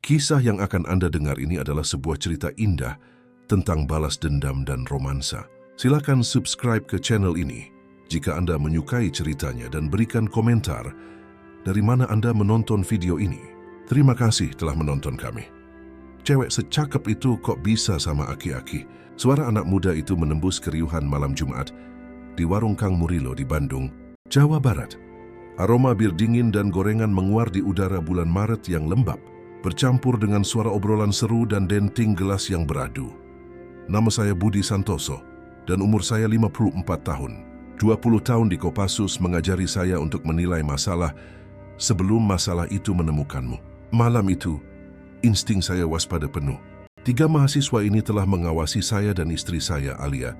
Kisah yang akan Anda dengar ini adalah sebuah cerita indah tentang balas dendam dan romansa. Silakan subscribe ke channel ini jika Anda menyukai ceritanya dan berikan komentar dari mana Anda menonton video ini. Terima kasih telah menonton kami. Cewek secakep itu kok bisa sama aki-aki? Suara anak muda itu menembus keriuhan malam Jumat di warung Kang Murilo di Bandung, Jawa Barat. Aroma bir dingin dan gorengan menguar di udara bulan Maret yang lembab, bercampur dengan suara obrolan seru dan denting gelas yang beradu. Nama saya Budi Santoso, dan umur saya 54 tahun. 20 tahun di Kopassus mengajari saya untuk menilai masalah sebelum masalah itu menemukanmu. Malam itu, insting saya waspada penuh. 3 mahasiswa ini telah mengawasi saya dan istri saya, Alia,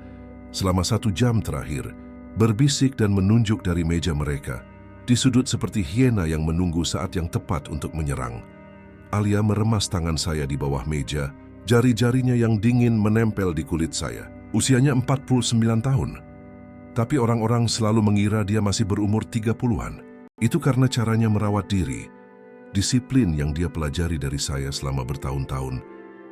selama 1 jam terakhir, berbisik dan menunjuk dari meja mereka, di sudut seperti hiena yang menunggu saat yang tepat untuk menyerang. Alia meremas tangan saya di bawah meja, jari-jarinya yang dingin menempel di kulit saya. Usianya 49 tahun. Tapi orang-orang selalu mengira dia masih berumur 30-an. Itu karena caranya merawat diri, disiplin yang dia pelajari dari saya selama bertahun-tahun,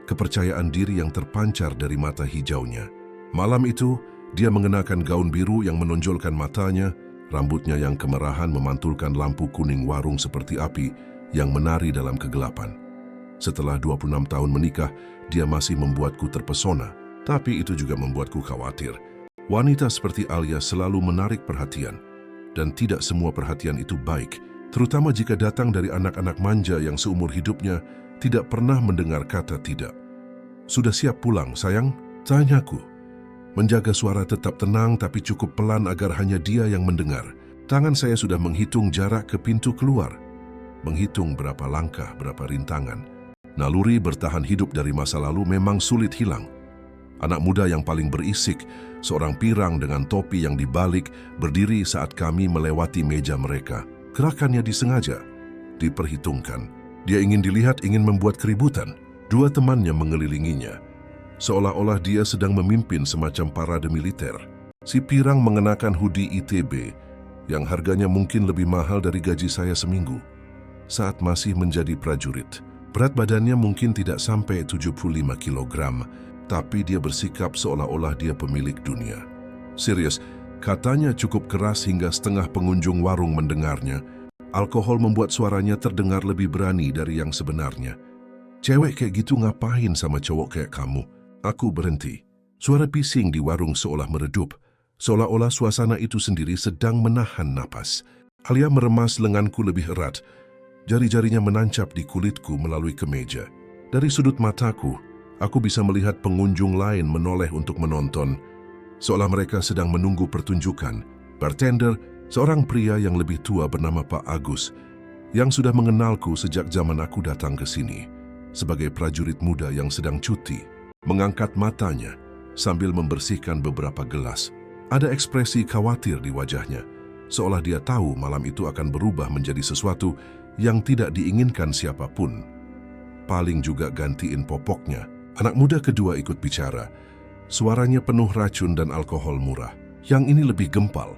kepercayaan diri yang terpancar dari mata hijaunya. Malam itu, dia mengenakan gaun biru yang menonjolkan matanya, rambutnya yang kemerahan memantulkan lampu kuning warung seperti api yang menari dalam kegelapan. Setelah 26 tahun menikah, dia masih membuatku terpesona, tapi itu juga membuatku khawatir. Wanita seperti Alia selalu menarik perhatian, dan tidak semua perhatian itu baik, terutama jika datang dari anak-anak manja yang seumur hidupnya tidak pernah mendengar kata tidak. "Sudah siap pulang, sayang?" tanyaku. Menjaga suara tetap tenang tapi cukup pelan agar hanya dia yang mendengar. Tangan saya sudah menghitung jarak ke pintu keluar, menghitung berapa langkah, berapa rintangan. Naluri bertahan hidup dari masa lalu memang sulit hilang. Anak muda yang paling berisik, seorang pirang dengan topi yang dibalik, berdiri saat kami melewati meja mereka. Gerakannya disengaja, diperhitungkan. Dia ingin dilihat, ingin membuat keributan. 2 temannya mengelilinginya, seolah-olah dia sedang memimpin semacam parade militer. Si pirang mengenakan hoodie ITB yang harganya mungkin lebih mahal dari gaji saya seminggu saat masih menjadi prajurit. Berat badannya mungkin tidak sampai 75 kg, tapi dia bersikap seolah-olah dia pemilik dunia. Serius, katanya cukup keras hingga setengah pengunjung warung mendengarnya. Alkohol membuat suaranya terdengar lebih berani dari yang sebenarnya. "Cewek kayak gitu ngapain sama cowok kayak kamu?" Aku berhenti. Suara bising di warung seolah meredup, seolah-olah suasana itu sendiri sedang menahan napas. Alia meremas lenganku lebih erat. Jari-jarinya menancap di kulitku melalui kemeja. Dari sudut mataku, aku bisa melihat pengunjung lain menoleh untuk menonton, seolah mereka sedang menunggu pertunjukan. Bartender, seorang pria yang lebih tua bernama Pak Agus, yang sudah mengenalku sejak zaman aku datang ke sini, sebagai prajurit muda yang sedang cuti, mengangkat matanya sambil membersihkan beberapa gelas. Ada ekspresi khawatir di wajahnya, seolah dia tahu malam itu akan berubah menjadi sesuatu yang tidak diinginkan siapapun. Paling juga gantiin popoknya. Anak muda kedua ikut bicara. Suaranya penuh racun dan alkohol murah. Yang ini lebih gempal,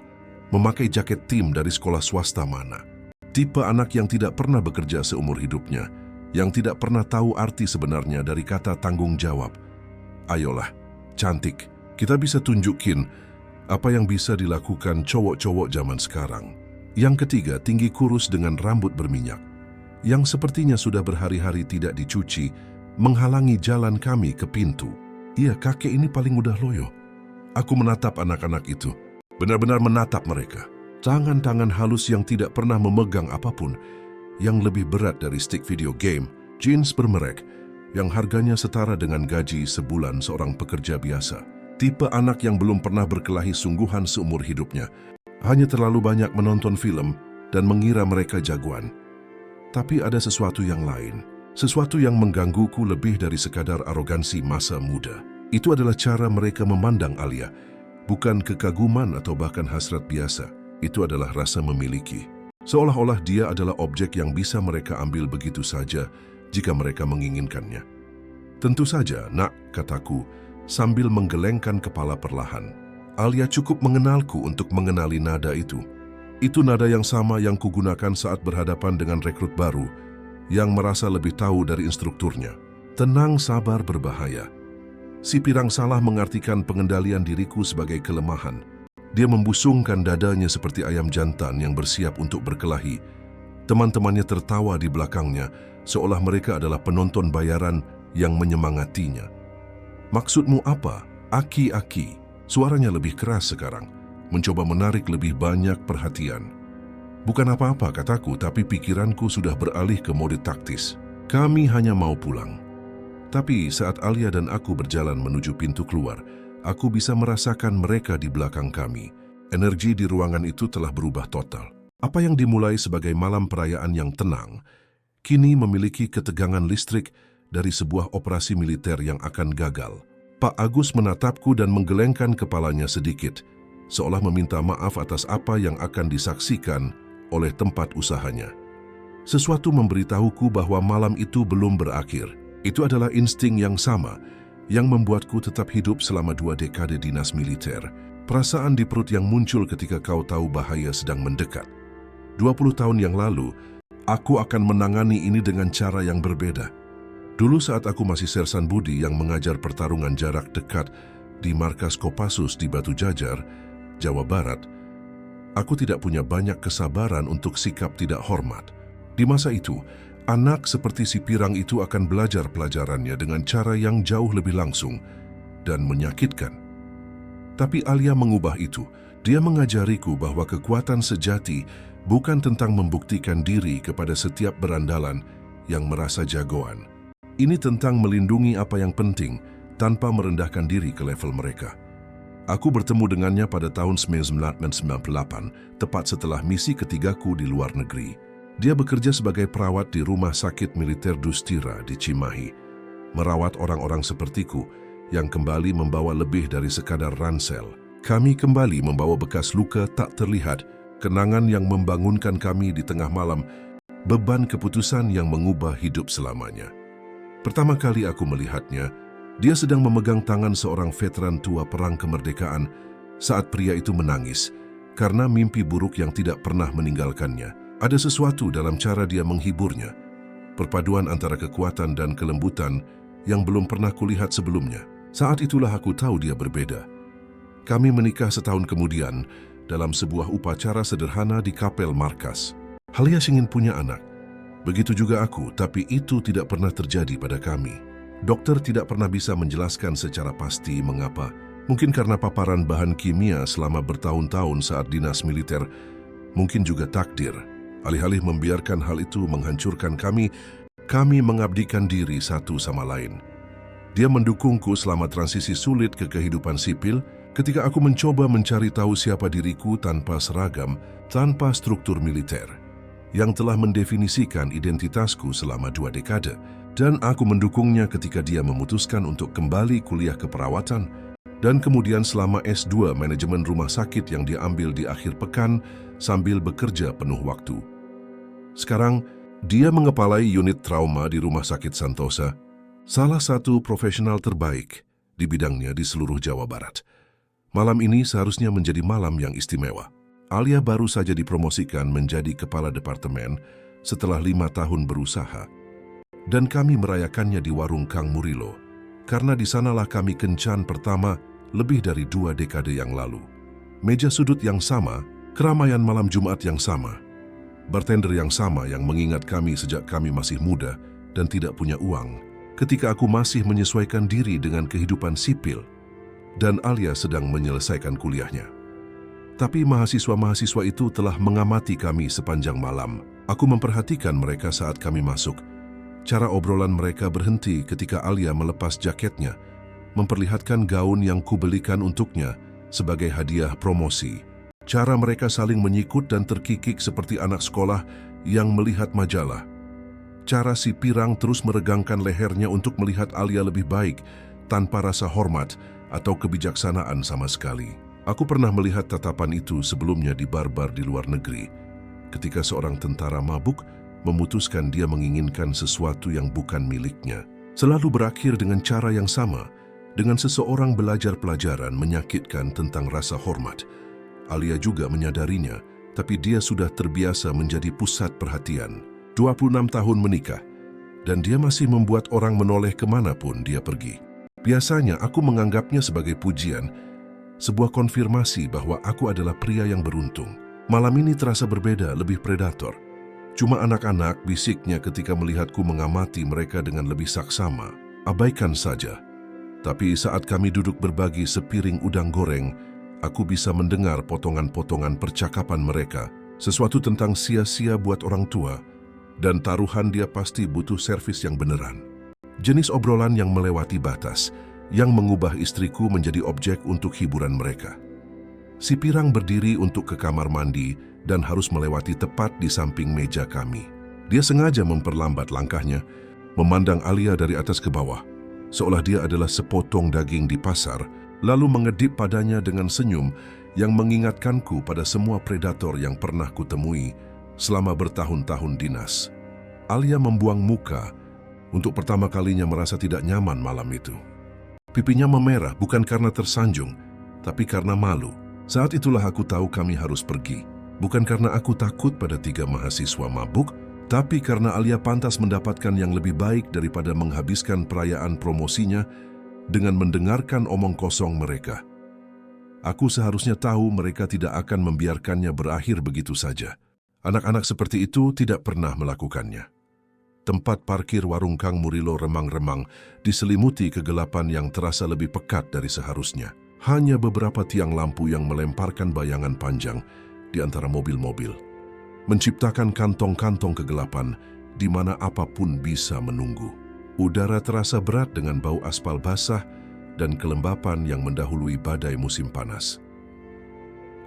memakai jaket tim dari sekolah swasta mana. Tipe anak yang tidak pernah bekerja seumur hidupnya, yang tidak pernah tahu arti sebenarnya dari kata tanggung jawab. "Ayolah, cantik, kita bisa tunjukin apa yang bisa dilakukan cowok-cowok zaman sekarang." Yang ketiga, tinggi kurus dengan rambut berminyak, yang sepertinya sudah berhari-hari tidak dicuci, menghalangi jalan kami ke pintu. Iya, kakek ini paling udah loyo. Aku menatap anak-anak itu, benar-benar menatap mereka. Tangan-tangan halus yang tidak pernah memegang apapun, yang lebih berat dari stick video game, jeans bermerek, yang harganya setara dengan gaji sebulan seorang pekerja biasa. Tipe anak yang belum pernah berkelahi sungguhan seumur hidupnya, hanya terlalu banyak menonton film dan mengira mereka jagoan. Tapi ada sesuatu yang lain, sesuatu yang menggangguku lebih dari sekadar arogansi masa muda. Itu adalah cara mereka memandang Alia, bukan kekaguman atau bahkan hasrat biasa. Itu adalah rasa memiliki. Seolah-olah dia adalah objek yang bisa mereka ambil begitu saja jika mereka menginginkannya. "Tentu saja, nak," kataku, sambil menggelengkan kepala perlahan. Alia cukup mengenalku untuk mengenali nada itu. Itu nada yang sama yang kugunakan saat berhadapan dengan rekrut baru, yang merasa lebih tahu dari instrukturnya. Tenang, sabar, berbahaya. Si Pirang salah mengartikan pengendalian diriku sebagai kelemahan. Dia membusungkan dadanya seperti ayam jantan yang bersiap untuk berkelahi. Teman-temannya tertawa di belakangnya, seolah mereka adalah penonton bayaran yang menyemangatinya. "Maksudmu apa? Aki-aki." Suaranya lebih keras sekarang, mencoba menarik lebih banyak perhatian. "Bukan apa-apa," kataku, tapi pikiranku sudah beralih ke mode taktis. Kami hanya mau pulang. Tapi saat Alia dan aku berjalan menuju pintu keluar, aku bisa merasakan mereka di belakang kami. Energi di ruangan itu telah berubah total. Apa yang dimulai sebagai malam perayaan yang tenang, kini memiliki ketegangan listrik dari sebuah operasi militer yang akan gagal. Pak Agus menatapku dan menggelengkan kepalanya sedikit, seolah meminta maaf atas apa yang akan disaksikan oleh tempat usahanya. Sesuatu memberitahuku bahwa malam itu belum berakhir. Itu adalah insting yang sama yang membuatku tetap hidup selama 2 dekade dinas militer. Perasaan di perut yang muncul ketika kau tahu bahaya sedang mendekat. 20 tahun yang lalu, aku akan menangani ini dengan cara yang berbeda. Dulu saat aku masih Sersan Budi yang mengajar pertarungan jarak dekat di markas Kopassus di Batu Jajar, Jawa Barat, aku tidak punya banyak kesabaran untuk sikap tidak hormat. Di masa itu, anak seperti si Pirang itu akan belajar pelajarannya dengan cara yang jauh lebih langsung dan menyakitkan. Tapi Alia mengubah itu. Dia mengajariku bahwa kekuatan sejati bukan tentang membuktikan diri kepada setiap berandalan yang merasa jagoan. Ini tentang melindungi apa yang penting tanpa merendahkan diri ke level mereka. Aku bertemu dengannya pada tahun 1998, tepat setelah misi ketigaku di luar negeri. Dia bekerja sebagai perawat di Rumah Sakit Militer Dustira di Cimahi, merawat orang-orang sepertiku yang kembali membawa lebih dari sekadar ransel. Kami kembali membawa bekas luka tak terlihat, kenangan yang membangunkan kami di tengah malam, beban keputusan yang mengubah hidup selamanya. Pertama kali aku melihatnya, dia sedang memegang tangan seorang veteran tua perang kemerdekaan saat pria itu menangis karena mimpi buruk yang tidak pernah meninggalkannya. Ada sesuatu dalam cara dia menghiburnya, perpaduan antara kekuatan dan kelembutan yang belum pernah kulihat sebelumnya. Saat itulah aku tahu dia berbeda. Kami menikah setahun kemudian dalam sebuah upacara sederhana di kapel markas. Alias ingin punya anak. Begitu juga aku, tapi itu tidak pernah terjadi pada kami. Dokter tidak pernah bisa menjelaskan secara pasti mengapa. Mungkin karena paparan bahan kimia selama bertahun-tahun saat dinas militer, mungkin juga takdir. Alih-alih membiarkan hal itu menghancurkan kami mengabdikan diri satu sama lain. Dia mendukungku selama transisi sulit ke kehidupan sipil, ketika aku mencoba mencari tahu siapa diriku tanpa seragam, tanpa struktur militer, yang telah mendefinisikan identitasku selama 2 dekade. Dan aku mendukungnya ketika dia memutuskan untuk kembali kuliah keperawatan, dan kemudian selama S2 manajemen rumah sakit yang dia ambil di akhir pekan sambil bekerja penuh waktu. Sekarang, dia mengepalai unit trauma di Rumah Sakit Santosa, salah satu profesional terbaik di bidangnya di seluruh Jawa Barat. Malam ini seharusnya menjadi malam yang istimewa. Alia baru saja dipromosikan menjadi kepala departemen setelah 5 tahun berusaha. Dan kami merayakannya di warung Kang Murilo, karena di sanalah kami kencan pertama lebih dari 2 dekade yang lalu. Meja sudut yang sama, keramaian malam Jumat yang sama, bartender yang sama yang mengingat kami sejak kami masih muda dan tidak punya uang, ketika aku masih menyesuaikan diri dengan kehidupan sipil, dan Alia sedang menyelesaikan kuliahnya. Tapi mahasiswa-mahasiswa itu telah mengamati kami sepanjang malam. Aku memperhatikan mereka saat kami masuk. Cara obrolan mereka berhenti ketika Alia melepas jaketnya, memperlihatkan gaun yang kubelikan untuknya sebagai hadiah promosi. Cara mereka saling menyikut dan terkikik seperti anak sekolah yang melihat majalah. Cara si Pirang terus meregangkan lehernya untuk melihat Alia lebih baik tanpa rasa hormat atau kebijaksanaan sama sekali. Aku pernah melihat tatapan itu sebelumnya di bar-bar di luar negeri, ketika seorang tentara mabuk memutuskan dia menginginkan sesuatu yang bukan miliknya. Selalu berakhir dengan cara yang sama, dengan seseorang belajar pelajaran menyakitkan tentang rasa hormat. Alia juga menyadarinya, tapi dia sudah terbiasa menjadi pusat perhatian. 26 tahun menikah, dan dia masih membuat orang menoleh kemanapun dia pergi. Biasanya aku menganggapnya sebagai pujian, sebuah konfirmasi bahwa aku adalah pria yang beruntung. Malam ini terasa berbeda, lebih predator. Cuma anak-anak bisiknya ketika melihatku mengamati mereka dengan lebih saksama. Abaikan saja. Tapi saat kami duduk berbagi sepiring udang goreng, aku bisa mendengar potongan-potongan percakapan mereka, sesuatu tentang sia-sia buat orang tua, dan taruhan dia pasti butuh servis yang beneran. Jenis obrolan yang melewati batas, yang mengubah istriku menjadi objek untuk hiburan mereka. Si Pirang berdiri untuk ke kamar mandi dan harus melewati tepat di samping meja kami. Dia sengaja memperlambat langkahnya, memandang Alia dari atas ke bawah, seolah dia adalah sepotong daging di pasar, lalu mengedip padanya dengan senyum yang mengingatkanku pada semua predator yang pernah kutemui selama bertahun-tahun dinas. Alia membuang muka, untuk pertama kalinya merasa tidak nyaman malam itu. Pipinya memerah bukan karena tersanjung, tapi karena malu. Saat itulah aku tahu kami harus pergi. Bukan karena aku takut pada 3 mahasiswa mabuk, tapi karena Alia pantas mendapatkan yang lebih baik daripada menghabiskan perayaan promosinya dengan mendengarkan omong kosong mereka. Aku seharusnya tahu mereka tidak akan membiarkannya berakhir begitu saja. Anak-anak seperti itu tidak pernah melakukannya. Tempat parkir warung Kang Murilo remang-remang diselimuti kegelapan yang terasa lebih pekat dari seharusnya. Hanya beberapa tiang lampu yang melemparkan bayangan panjang di antara mobil-mobil, menciptakan kantong-kantong kegelapan di mana apapun bisa menunggu. Udara terasa berat dengan bau aspal basah dan kelembapan yang mendahului badai musim panas.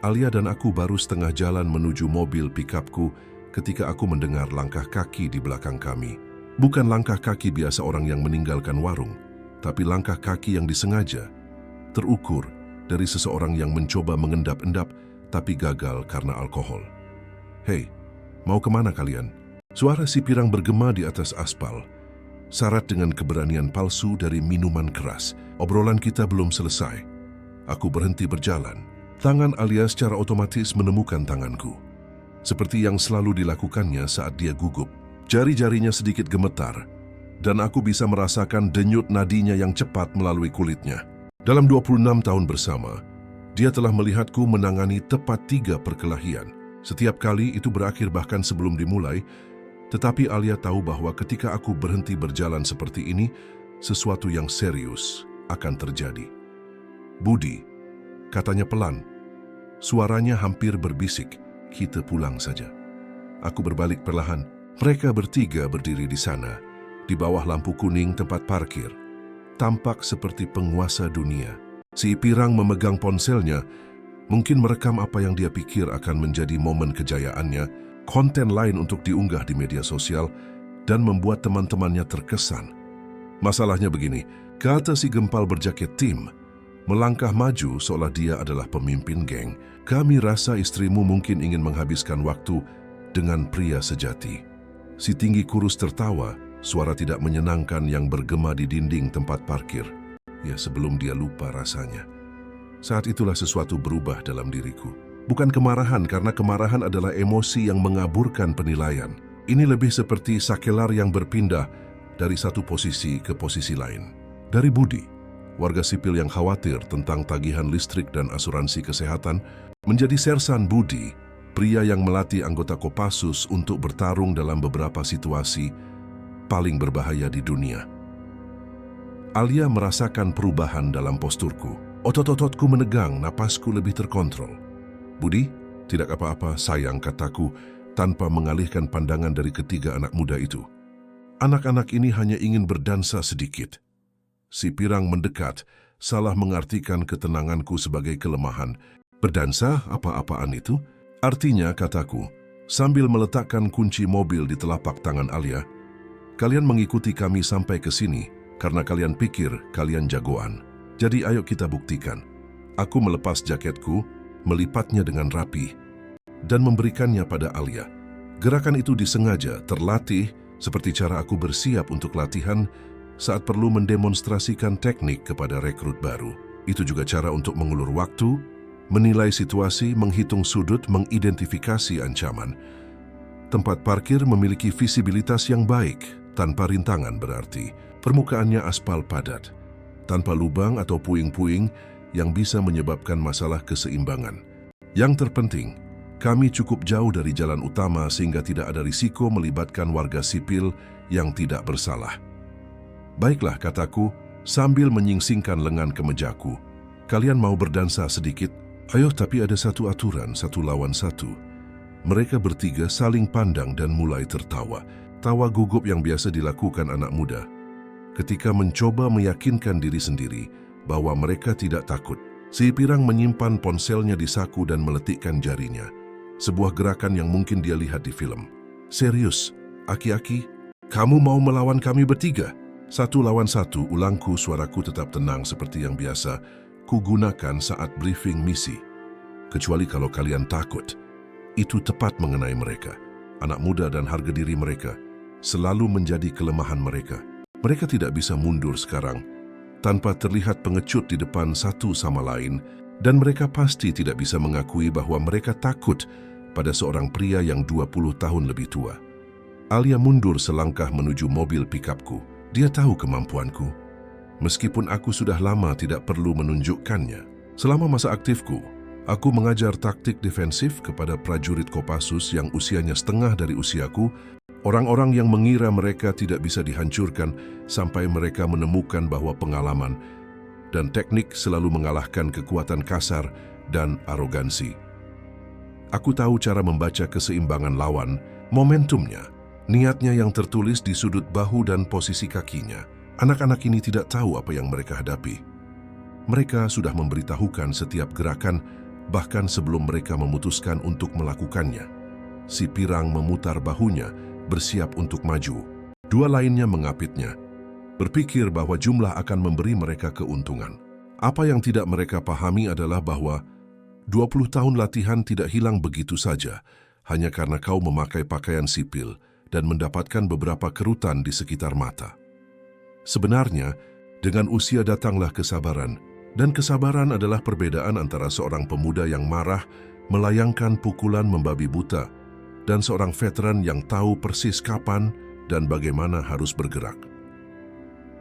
Alia dan aku baru setengah jalan menuju mobil pikapku ketika aku mendengar langkah kaki di belakang kami. Bukan langkah kaki biasa orang yang meninggalkan warung, tapi langkah kaki yang disengaja, terukur dari seseorang yang mencoba mengendap-endap tapi gagal karena alkohol. "Hei, mau kemana kalian?" Suara si Pirang bergema di atas aspal, syarat dengan keberanian palsu dari minuman keras. Obrolan kita belum selesai. Aku berhenti berjalan. Tangan Alia secara otomatis menemukan tanganku, seperti yang selalu dilakukannya saat dia gugup. Jari-jarinya sedikit gemetar, dan aku bisa merasakan denyut nadinya yang cepat melalui kulitnya. Dalam 26 tahun bersama, dia telah melihatku menangani tepat 3 perkelahian. Setiap kali itu berakhir bahkan sebelum dimulai, tetapi Alia tahu bahwa ketika aku berhenti berjalan seperti ini, sesuatu yang serius akan terjadi. "Budi," katanya pelan. Suaranya hampir berbisik, "Kita pulang saja." Aku berbalik perlahan. Mereka bertiga berdiri di sana, di bawah lampu kuning tempat parkir. Tampak seperti penguasa dunia. Si Pirang memegang ponselnya, mungkin merekam apa yang dia pikir akan menjadi momen kejayaannya, konten lain untuk diunggah di media sosial, dan membuat teman-temannya terkesan. Masalahnya begini, kata si gempal berjaket tim, melangkah maju seolah dia adalah pemimpin geng. "Kami rasa istrimu mungkin ingin menghabiskan waktu dengan pria sejati." Si tinggi kurus tertawa, suara tidak menyenangkan yang bergema di dinding tempat parkir. Ya, sebelum dia lupa rasanya. Saat itulah sesuatu berubah dalam diriku. Bukan kemarahan, karena kemarahan adalah emosi yang mengaburkan penilaian. Ini lebih seperti sakelar yang berpindah dari satu posisi ke posisi lain. Dari Budi, warga sipil yang khawatir tentang tagihan listrik dan asuransi kesehatan, menjadi Sersan Budi, pria yang melatih anggota Kopassus untuk bertarung dalam beberapa situasi paling berbahaya di dunia. Alia merasakan perubahan dalam posturku. Otot-ototku menegang, napasku lebih terkontrol. "Budi, tidak apa-apa, sayang," kataku tanpa mengalihkan pandangan dari ketiga anak muda itu. Anak-anak ini hanya ingin berdansa sedikit. Si Pirang mendekat, salah mengartikan ketenanganku sebagai kelemahan. "Berdansa? Apa-apaan itu?" "Artinya," kataku, sambil meletakkan kunci mobil di telapak tangan Alia, "kalian mengikuti kami sampai ke sini karena kalian pikir kalian jagoan. Jadi ayo kita buktikan." Aku melepas jaketku, melipatnya dengan rapi, dan memberikannya pada Alia. Gerakan itu disengaja, terlatih, seperti cara aku bersiap untuk latihan saat perlu mendemonstrasikan teknik kepada rekrut baru. Itu juga cara untuk mengulur waktu, menilai situasi, menghitung sudut, mengidentifikasi ancaman. Tempat parkir memiliki visibilitas yang baik, tanpa rintangan berarti. Permukaannya aspal padat, tanpa lubang atau puing-puing yang bisa menyebabkan masalah keseimbangan. Yang terpenting, kami cukup jauh dari jalan utama sehingga tidak ada risiko melibatkan warga sipil yang tidak bersalah. Baiklah, kataku, sambil menyingsingkan lengan kemejaku. Kalian mau berdansa sedikit? Ayo, tapi ada satu aturan, 1 lawan 1. Mereka bertiga saling pandang dan mulai tertawa. Tawa gugup yang biasa dilakukan anak muda ketika mencoba meyakinkan diri sendiri bahwa mereka tidak takut. Si Pirang menyimpan ponselnya di saku dan meletikkan jarinya. Sebuah gerakan yang mungkin dia lihat di film. Serius, aki-aki, kamu mau melawan kami bertiga? 1 lawan 1, ulangku, suaraku tetap tenang seperti yang biasa kugunakan saat briefing misi. Kecuali kalau kalian takut. Itu tepat mengenai mereka. Anak muda dan harga diri mereka selalu menjadi kelemahan mereka. Mereka tidak bisa mundur sekarang tanpa terlihat pengecut di depan satu sama lain, dan mereka pasti tidak bisa mengakui bahwa mereka takut pada seorang pria yang 20 tahun lebih tua. Alia mundur selangkah menuju mobil pikapku. Dia tahu kemampuanku. Meskipun aku sudah lama tidak perlu menunjukkannya. Selama masa aktifku, aku mengajar taktik defensif kepada prajurit Kopassus yang usianya setengah dari usiaku, orang-orang yang mengira mereka tidak bisa dihancurkan sampai mereka menemukan bahwa pengalaman dan teknik selalu mengalahkan kekuatan kasar dan arogansi. Aku tahu cara membaca keseimbangan lawan, momentumnya, niatnya yang tertulis di sudut bahu dan posisi kakinya. Anak-anak ini tidak tahu apa yang mereka hadapi. Mereka sudah memberitahukan setiap gerakan, bahkan sebelum mereka memutuskan untuk melakukannya. Si Pirang memutar bahunya, bersiap untuk maju. 2 lainnya mengapitnya, berpikir bahwa jumlah akan memberi mereka keuntungan. Apa yang tidak mereka pahami adalah bahwa 20 tahun latihan tidak hilang begitu saja, hanya karena kau memakai pakaian sipil dan mendapatkan beberapa kerutan di sekitar mata. Sebenarnya, dengan usia datanglah kesabaran, dan kesabaran adalah perbedaan antara seorang pemuda yang marah, melayangkan pukulan membabi buta, dan seorang veteran yang tahu persis kapan dan bagaimana harus bergerak.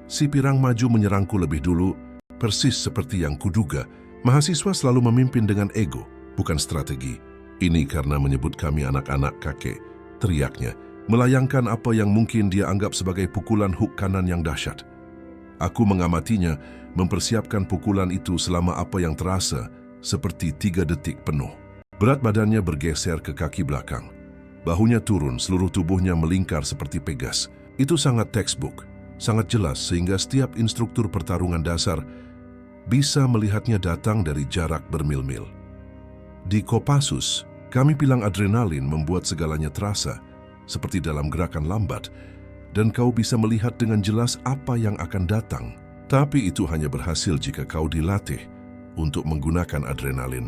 Si Pirang maju menyerangku lebih dulu, persis seperti yang kuduga. Mahasiswa selalu memimpin dengan ego, bukan strategi. Ini karena menyebut kami anak-anak kakek, teriaknya, melayangkan apa yang mungkin dia anggap sebagai pukulan hook kanan yang dahsyat. Aku mengamatinya, mempersiapkan pukulan itu selama apa yang terasa seperti 3 detik penuh. Berat badannya bergeser ke kaki belakang. Bahunya turun, seluruh tubuhnya melingkar seperti Pegas. Itu sangat textbook, sangat jelas sehingga setiap instruktur pertarungan dasar bisa melihatnya datang dari jarak bermil-mil. Di Kopassus, kami bilang adrenalin membuat segalanya terasa, seperti dalam gerakan lambat, dan kau bisa melihat dengan jelas apa yang akan datang. Tapi itu hanya berhasil jika kau dilatih untuk menggunakan adrenalin,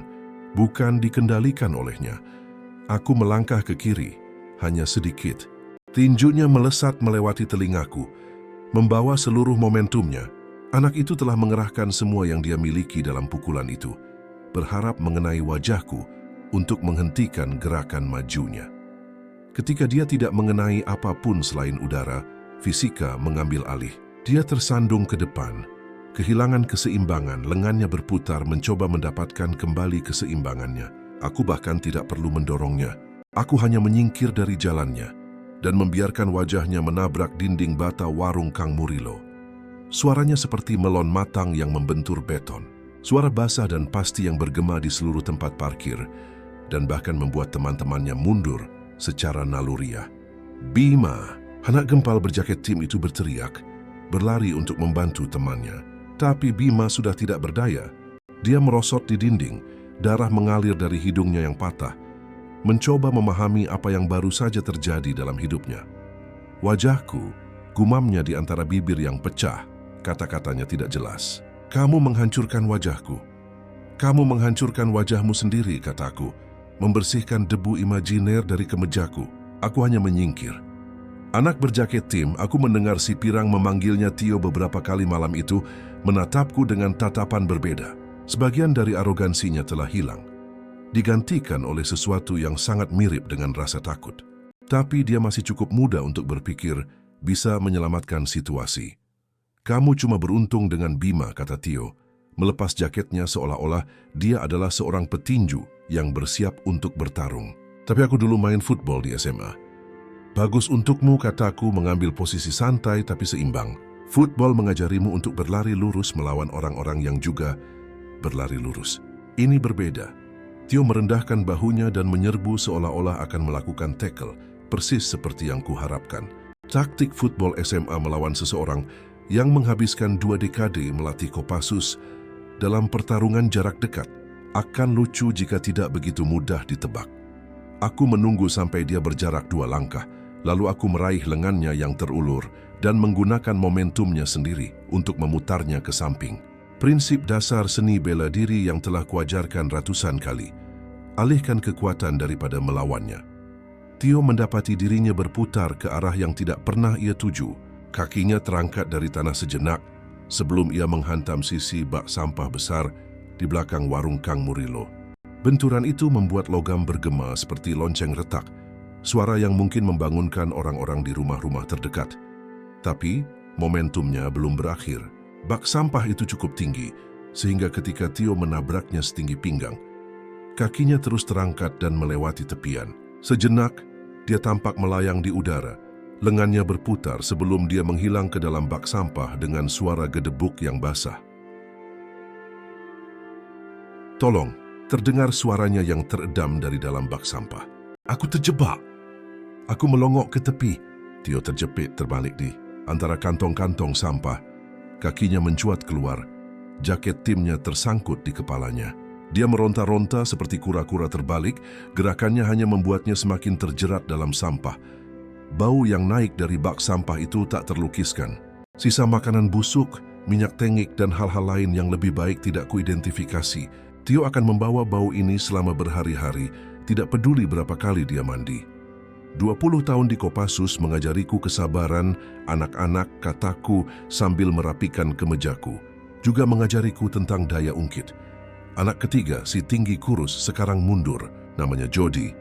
bukan dikendalikan olehnya. Aku melangkah ke kiri, hanya sedikit. Tinjunya melesat melewati telingaku, membawa seluruh momentumnya. Anak itu telah mengerahkan semua yang dia miliki dalam pukulan itu, berharap mengenai wajahku untuk menghentikan gerakan majunya. Ketika dia tidak mengenai apapun selain udara, fisika mengambil alih. Dia tersandung ke depan, kehilangan keseimbangan, lengannya berputar mencoba mendapatkan kembali keseimbangannya. Aku bahkan tidak perlu mendorongnya. Aku hanya menyingkir dari jalannya dan membiarkan wajahnya menabrak dinding bata warung Kang Murilo. Suaranya seperti melon matang yang membentur beton. Suara basah dan pasti yang bergema di seluruh tempat parkir dan bahkan membuat teman-temannya mundur secara naluriah. Bima, anak gempal berjaket tim itu berteriak, berlari untuk membantu temannya. Tapi Bima sudah tidak berdaya. Dia merosot di dinding, darah mengalir dari hidungnya yang patah, mencoba memahami apa yang baru saja terjadi dalam hidupnya. Wajahku, gumamnya di antara bibir yang pecah, kata-katanya tidak jelas. Kamu menghancurkan wajahku. Kamu menghancurkan wajahmu sendiri, kataku, membersihkan debu imajiner dari kemejaku. Aku hanya menyingkir. Anak berjaket tim, aku mendengar si Pirang memanggilnya Tio beberapa kali malam itu, menatapku dengan tatapan berbeda. Sebagian dari arogansinya telah hilang, digantikan oleh sesuatu yang sangat mirip dengan rasa takut. Tapi dia masih cukup muda untuk berpikir bisa menyelamatkan situasi. "Kamu cuma beruntung dengan Bima," kata Tio, melepas jaketnya seolah-olah dia adalah seorang petinju yang bersiap untuk bertarung. "Tapi aku dulu main football di SMA. Bagus untukmu," kataku, mengambil posisi santai tapi seimbang. "Football mengajarimu untuk berlari lurus melawan orang-orang yang juga berlari lurus. Ini berbeda." Tio merendahkan bahunya dan menyerbu seolah-olah akan melakukan tackle, persis seperti yang kuharapkan. Taktik football SMA melawan seseorang yang menghabiskan 2 dekade melatih Kopassus dalam pertarungan jarak dekat akan lucu jika tidak begitu mudah ditebak. Aku menunggu sampai dia berjarak 2 langkah, lalu aku meraih lengannya yang terulur dan menggunakan momentumnya sendiri untuk memutarnya ke samping. Prinsip dasar seni bela diri yang telah kuajarkan ratusan kali. Alihkan kekuatan daripada melawannya. Tio mendapati dirinya berputar ke arah yang tidak pernah ia tuju. Kakinya terangkat dari tanah sejenak sebelum ia menghantam sisi bak sampah besar di belakang warung Kang Murilo. Benturan itu membuat logam bergema seperti lonceng retak, suara yang mungkin membangunkan orang-orang di rumah-rumah terdekat. Tapi momentumnya belum berakhir. Bak sampah itu cukup tinggi, sehingga ketika Tio menabraknya setinggi pinggang, kakinya terus terangkat dan melewati tepian. Sejenak, dia tampak melayang di udara. Lengannya berputar sebelum dia menghilang ke dalam bak sampah dengan suara gedebuk yang basah. "Tolong!" terdengar suaranya yang teredam dari dalam bak sampah. "Aku terjebak!" Aku melongok ke tepi. Tio terjepit terbalik di antara kantong-kantong sampah. Kakinya mencuat keluar. Jaket timnya tersangkut di kepalanya. Dia meronta-ronta seperti kura-kura terbalik, gerakannya hanya membuatnya semakin terjerat dalam sampah. Bau yang naik dari bak sampah itu tak terlukiskan. Sisa makanan busuk, minyak tengik, dan hal-hal lain yang lebih baik tidak kuidentifikasi. Tio akan membawa bau ini selama berhari-hari, tidak peduli berapa kali dia mandi. 20 tahun di Kopassus mengajariku kesabaran, anak-anak, kataku sambil merapikan kemejaku. Juga mengajariku tentang daya ungkit. Anak ketiga, si tinggi kurus, sekarang mundur, namanya Jody.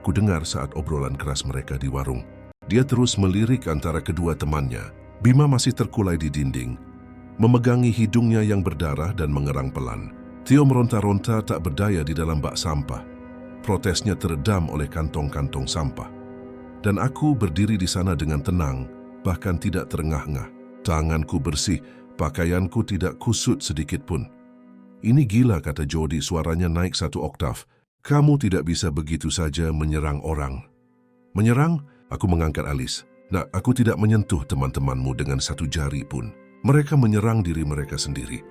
Ku dengar saat obrolan keras mereka di warung. Dia terus melirik antara kedua temannya. Bima masih terkulai di dinding, memegangi hidungnya yang berdarah dan mengerang pelan. Tio meronta-ronta tak berdaya di dalam bak sampah. Protesnya teredam oleh kantong-kantong sampah. Dan aku berdiri di sana dengan tenang, bahkan tidak terengah-engah. Tanganku bersih, pakaianku tidak kusut sedikit pun. "Ini gila," kata Jody, suaranya naik 1 oktav. "Kamu tidak bisa begitu saja menyerang orang." "Menyerang?" Aku mengangkat alis. "Nah, aku tidak menyentuh teman-temanmu dengan 1 jari pun. Mereka menyerang diri mereka sendiri."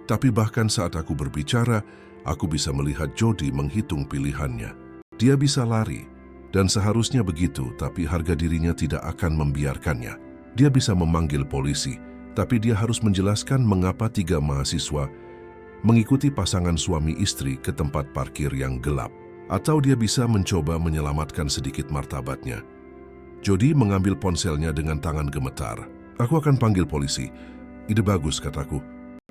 Tapi bahkan saat aku berbicara, aku bisa melihat Jody menghitung pilihannya. Dia bisa lari, dan seharusnya begitu, tapi harga dirinya tidak akan membiarkannya. Dia bisa memanggil polisi, tapi dia harus menjelaskan mengapa 3 mahasiswa mengikuti pasangan suami istri ke tempat parkir yang gelap. Atau dia bisa mencoba menyelamatkan sedikit martabatnya. Jody mengambil ponselnya dengan tangan gemetar. "Aku akan panggil polisi." "Ide bagus," kataku.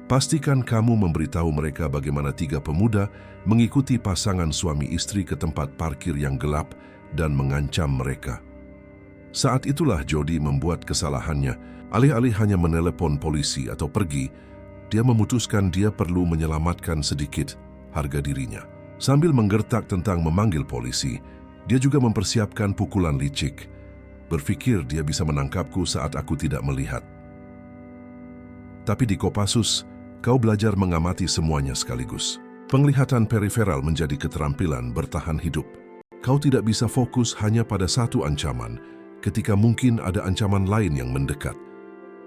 "Pastikan kamu memberitahu mereka bagaimana 3 pemuda mengikuti pasangan suami istri ke tempat parkir yang gelap dan mengancam mereka." Saat itulah Jody membuat kesalahannya. Alih-alih hanya menelepon polisi atau pergi, dia memutuskan dia perlu menyelamatkan sedikit harga dirinya. Sambil menggertak tentang memanggil polisi, dia juga mempersiapkan pukulan licik. Berpikir dia bisa menangkapku saat aku tidak melihat. Tapi di Kopassus, kau belajar mengamati semuanya sekaligus. Penglihatan periferal menjadi keterampilan bertahan hidup. Kau tidak bisa fokus hanya pada satu ancaman, ketika mungkin ada ancaman lain yang mendekat.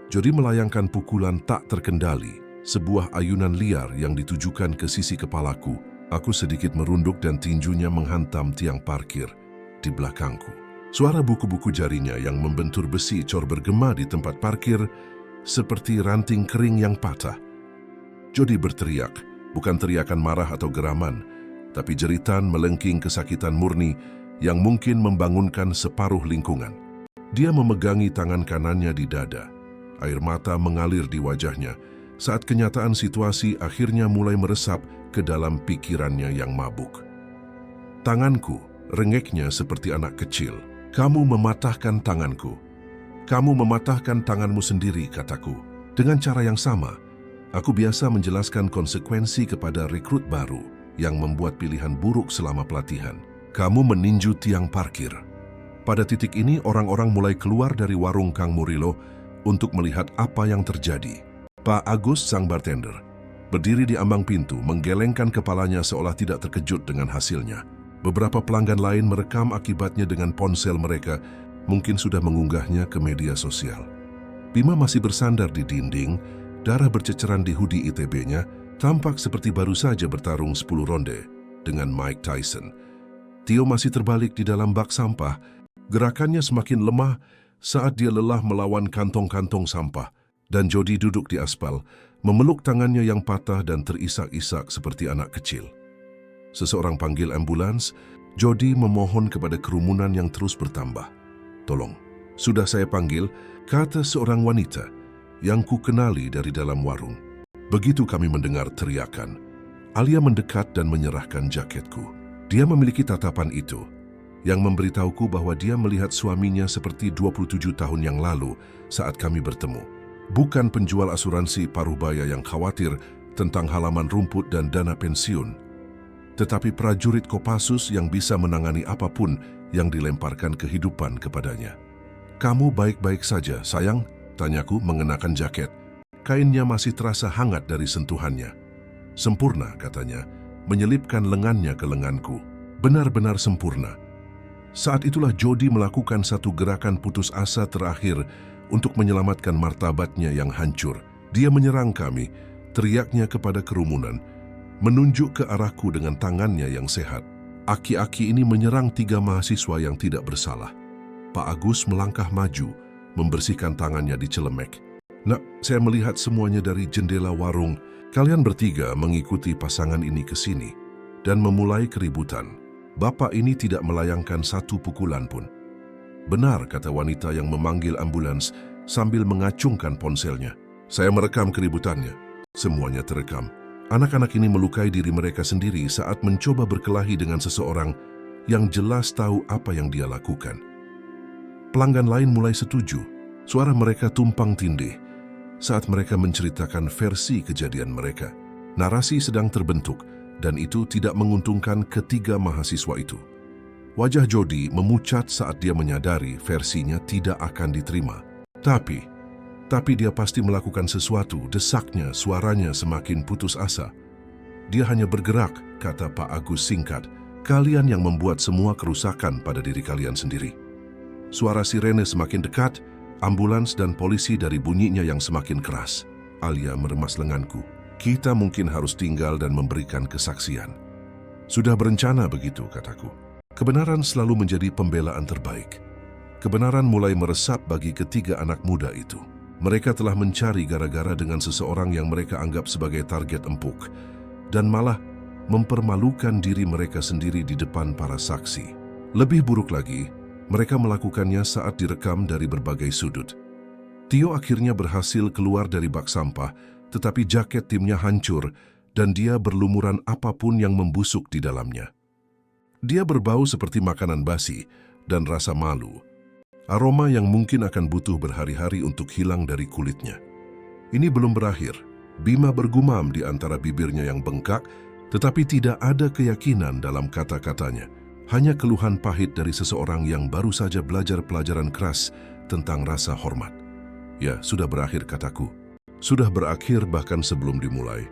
Jody melayangkan pukulan tak terkendali, sebuah ayunan liar yang ditujukan ke sisi kepalaku. Aku sedikit merunduk dan tinjunya menghantam tiang parkir di belakangku. Suara buku-buku jarinya yang membentur besi cor bergema di tempat parkir seperti ranting kering yang patah. Jody berteriak, bukan teriakan marah atau geraman, tapi jeritan melengking kesakitan murni yang mungkin membangunkan separuh lingkungan. Dia memegangi tangan kanannya di dada. Air mata mengalir di wajahnya saat kenyataan situasi akhirnya mulai meresap ke dalam pikirannya yang mabuk. Tanganku, rengeknya seperti anak kecil. Kamu mematahkan tanganku. Kamu mematahkan tanganmu sendiri, kataku. Dengan cara yang sama, aku biasa menjelaskan konsekuensi kepada rekrut baru yang membuat pilihan buruk selama pelatihan. Kamu meninju tiang parkir. Pada titik ini, orang-orang mulai keluar dari warung Kang Murilo untuk melihat apa yang terjadi. Pak Agus, sang bartender, berdiri di ambang pintu, menggelengkan kepalanya seolah tidak terkejut dengan hasilnya. Beberapa pelanggan lain merekam akibatnya dengan ponsel mereka, mungkin sudah mengunggahnya ke media sosial. Bima masih bersandar di dinding, darah berceceran di hoodie ITB-nya, tampak seperti baru saja bertarung 10 ronde dengan Mike Tyson. Tio masih terbalik di dalam bak sampah, gerakannya semakin lemah saat dia lelah melawan kantong-kantong sampah, dan Jody duduk di aspal, memeluk tangannya yang patah dan terisak-isak seperti anak kecil. Seseorang panggil ambulans. Jody memohon kepada kerumunan yang terus bertambah. "Tolong, sudah saya panggil," kata seorang wanita yang ku kenali dari dalam warung. Begitu kami mendengar teriakan, Alia mendekat dan menyerahkan jaketku. Dia memiliki tatapan itu, yang memberitahuku bahwa dia melihat suaminya seperti 27 tahun yang lalu saat kami bertemu. Bukan penjual asuransi paruh baya yang khawatir tentang halaman rumput dan dana pensiun, tetapi prajurit Kopassus yang bisa menangani apapun yang dilemparkan kehidupan kepadanya. "Kamu baik-baik saja, sayang?" tanyaku mengenakan jaket. Kainnya masih terasa hangat dari sentuhannya. "Sempurna," katanya, menyelipkan lengannya ke lenganku. "Benar-benar sempurna." Saat itulah Jody melakukan satu gerakan putus asa terakhir untuk menyelamatkan martabatnya yang hancur. Dia menyerang kami, teriaknya kepada kerumunan, menunjuk ke arahku dengan tangannya yang sehat. Aki-aki ini menyerang 3 mahasiswa yang tidak bersalah. Pak Agus melangkah maju, membersihkan tangannya di celemek. "Nak, saya melihat semuanya dari jendela warung. Kalian bertiga mengikuti pasangan ini ke sini dan memulai keributan. Bapak ini tidak melayangkan satu pukulan pun." "Benar," kata wanita yang memanggil ambulans sambil mengacungkan ponselnya. "Saya merekam keributannya. Semuanya terekam. Anak-anak ini melukai diri mereka sendiri saat mencoba berkelahi dengan seseorang yang jelas tahu apa yang dia lakukan." Pelanggan lain mulai setuju. Suara mereka tumpang tindih saat mereka menceritakan versi kejadian mereka. Narasi sedang terbentuk, dan itu tidak menguntungkan ketiga mahasiswa itu. Wajah Jody memucat saat dia menyadari versinya tidak akan diterima. Tapi dia pasti melakukan sesuatu, desaknya, suaranya semakin putus asa. "Dia hanya bergerak," kata Pak Agus singkat. "Kalian yang membuat semua kerusakan pada diri kalian sendiri." Suara sirene semakin dekat, ambulans dan polisi dari bunyinya yang semakin keras. Alia meremas lenganku. "Kita mungkin harus tinggal dan memberikan kesaksian." "Sudah berencana begitu," kataku. Kebenaran selalu menjadi pembelaan terbaik. Kebenaran mulai meresap bagi ketiga anak muda itu. Mereka telah mencari gara-gara dengan seseorang yang mereka anggap sebagai target empuk, dan malah mempermalukan diri mereka sendiri di depan para saksi. Lebih buruk lagi, mereka melakukannya saat direkam dari berbagai sudut. Tio akhirnya berhasil keluar dari bak sampah, tetapi jaket timnya hancur dan dia berlumuran apapun yang membusuk di dalamnya. Dia berbau seperti makanan basi dan rasa malu. Aroma yang mungkin akan butuh berhari-hari untuk hilang dari kulitnya. Ini belum berakhir. Bima bergumam di antara bibirnya yang bengkak, tetapi tidak ada keyakinan dalam kata-katanya. Hanya keluhan pahit dari seseorang yang baru saja belajar pelajaran keras tentang rasa hormat. "Ya, sudah berakhir," kataku. Sudah berakhir bahkan sebelum dimulai.